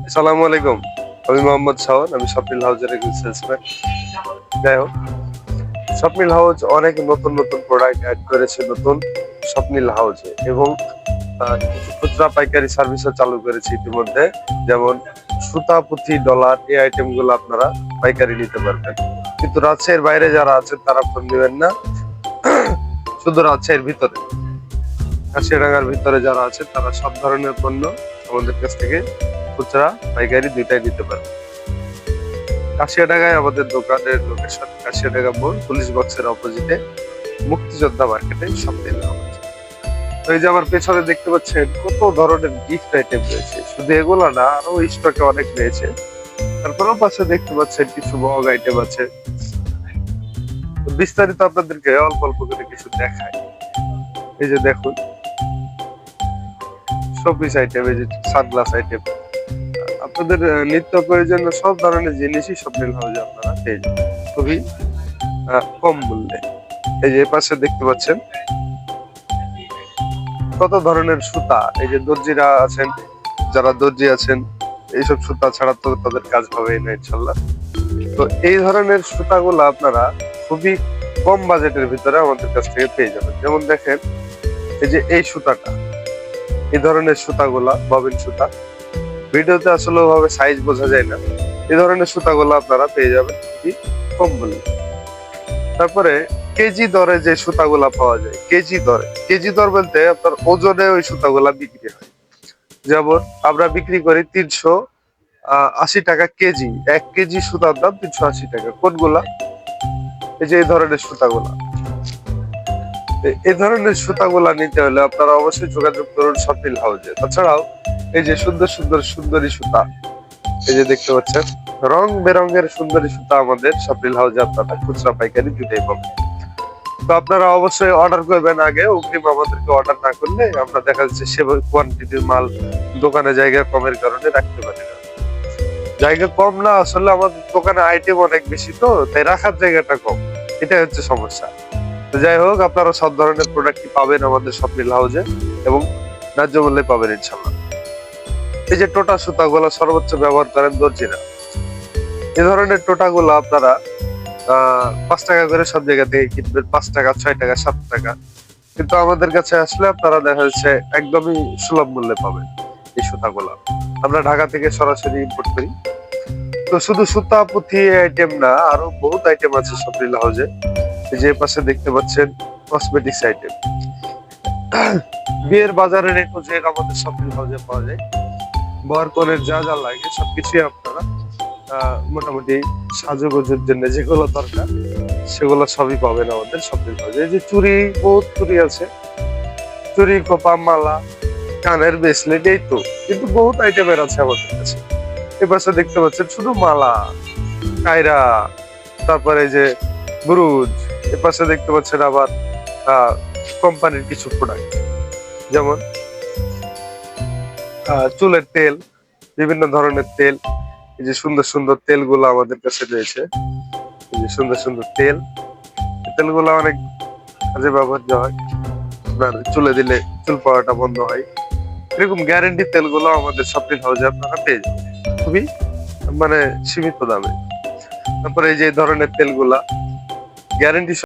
আসসালামু আলাইকুম। আমি মোহাম্মদ শাওন। আমি স্বপ্নিল হাউজের একজন সেলসম্যান। যাই হোক, স্বপ্নিল হাউজ অনেক নতুন নতুন প্রোডাক্ট অ্যাড করেছে নতুন স্বপ্নিল হাউজে, এবং কিছু খুচরা পাইকারি সার্ভিসও চালু করেছে ইতিমধ্যে। যেমন সুতা, পুঁথি, ডলার, এই আইটেম গুলো আপনারা পাইকারি নিতে পারবেন। কিন্তু রাজশাহীর বাইরে যারা আছেন তারা ফোন দিবেন না, শুধু রাজশাহীর ভিতরে, কাশিয়াডাঙ্গার ভিতরে যারা আছে তারা সব ধরনের পণ্য আমাদের কাছ থেকে খুচরা পাইকারি দুইটাই নিতে পারবে। কাশিয়াডাঙ্গায় আমাদের দোকানের লোকেশন কাশিয়াডাঙ্গা মোড়, পুলিশ বক্সের অপোজিটে, মুক্তিযোদ্ধা মার্কেটে স্বপ্নিল হাউজ। তো এই যে আমার পেছনে দেখতে পাচ্ছেন কত ধরনের গিফট আইটেম রয়েছে, শুধু এগুলো না, আরো স্টকে অনেক রয়েছে। তারপরেও পাশে দেখতে পাচ্ছেন কিছু মগ আইটেম আছে। তো বিস্তারিত আপনাদেরকে অল্প অল্প করে কিছু দেখায়। এই যে দেখুন, শোপিস আইটেম, এই যে সানগ্লাস আইটেম, আপনাদের নিত্য প্রয়োজনীয় সব ধরনের জিনিসই স্বপ্নিল হাউজে আপনারা পেয়ে যাবেন খুবই কম মূল্যে। এই যে পাশে দেখতে পাচ্ছেন কত ধরনের সুতা। এই যে দর্জিরা আছেন, যারা দর্জি আছেন, এইসব সুতা ছাড়া তো তাদের কাজ হবেই না ইনশাল্লাহ। তো এই ধরনের সুতাগুলো আপনারা খুবই কম বাজেটের ভিতরে আমাদের কাছ থেকে পেয়ে যাবেন। যেমন দেখেন, এই যে এই সুতাটা, এই ধরনের সুতাগুলা ববিন সুতা, ভিডিওতে আসলে ওভাবে সাইজ বোঝা যায় না। এই ধরনের সুতাগুলো আপনারা পেয়ে যাবেন খুবই কম মূল্যে। তারপরে কেজি দরে যে সুতাগুলা পাওয়া যায়, কেজি দর বলতে আপনার ওজনে ওই সুতাগুলা বিক্রি হয়। যেমন আমরা বিক্রি করি 380 টাকা কেজি। 1 কেজি সুতার দাম 380 টাকা। কোনগুলা? এই যে এই ধরনের সুতাগুলা। এই ধরনের সুতাগুলা নিতে হলে আপনারা অবশ্যই যোগাযোগ করুন স্বপ্নিল হাউজে। তাছাড়াও এই যে সুন্দর সুন্দর সুন্দরী সুতা, এই যে দেখতে পাচ্ছেন রং বেরঙের সুন্দরী সুতা আমাদের স্বপ্নিল হাউজে আপনারা খুচরা পাইকারি দুটাই পাবেন। তো আপনারা অবশ্যই অর্ডার করবেন আগে, অগ্রিম আমাদেরকে অর্ডার না করলে আমরা দেখা যাচ্ছে সে কোয়ান্টিটির মাল দোকানে জায়গা কমের কারণে রাখতে পারি না। জায়গা কম না, আসলে আমাদের দোকানে আইটেম অনেক বেশি, তো তাই রাখার জায়গাটা কম, এটাই হচ্ছে সমস্যা। তো যাই হোক, আপনারা সব ধরনের প্রোডাক্টই পাবেন আমাদের স্বপ্নিল হাউজে, এবং ন্যায্য মূল্যে পাবেন ইনশাল্লাহ। এই যে টোটা সুতাগুলো সর্বোচ্চ ব্যবহার করেন দর্জিরা। এই ধরনের টোটাগুলো আপনারা 5 টাকা করে সব জায়গা থেকে কিনবেন, 5 টাকা, 6 টাকা, 7 টাকা। কিন্তু আমাদের কাছে আসলে আপনারা দেখা যাচ্ছে একদমই সুলভ মূল্যে পাবেন এই সুতাগুলা। আমরা ঢাকা থেকে সরাসরি ইম্পোর্ট করি। তো শুধু সুতা, পুঁথি আইটেম না, আরো বহুত আইটেম আছে স্বপ্নিল হাউজে। এই যে পাশে দেখতে পাচ্ছেন কসমেটিক্স আইটেম। বিয়ের বাজারের A to Z আমাদের স্বপ্নিল হাউজে পাওয়া যায়। বর কনের যা যা লাগে সবকিছুই আপনারা মোটামুটি সাজুগুজুর জন্য যেগুলো দরকার সেগুলো সবই পাবেন আমাদের স্বপ্নিল হাউজে। এই যে চুড়ি, বহুত চুড়ি আছে, চুড়ি, খোপা, মালা, কানের ব্রেসলেট, এই তো, কিন্তু বহুত আইটেমের আছে আমাদের কাছে। এই পাশে দেখতে পাচ্ছেন শুধু মালা, কায়রা, তারপরে এই যে ব্রুজ। এ পাশে দেখতে পাচ্ছেন আবার কোম্পানির কিছু প্রোডাক্ট, যেমন চুলের তেল, বিভিন্ন ধরনের তেল। এই যে সুন্দর সুন্দর তেলগুলো আমাদের কাছে রয়েছে। এই যে সুন্দর সুন্দর তেল, তেলগুলো অনেক কাজে ব্যবহৃত হয়। আপনার চুলে দিলে চুল পড়াটা বন্ধ হয়, এরকম গ্যারেন্টি তেলগুলো আমাদের স্বপ্নিল হাউজে আপনারা পেয়ে যাবেন খুবই মানে সীমিত দামে। তারপরে এই যে ধরনের তেলগুলা গ্যারেন্টি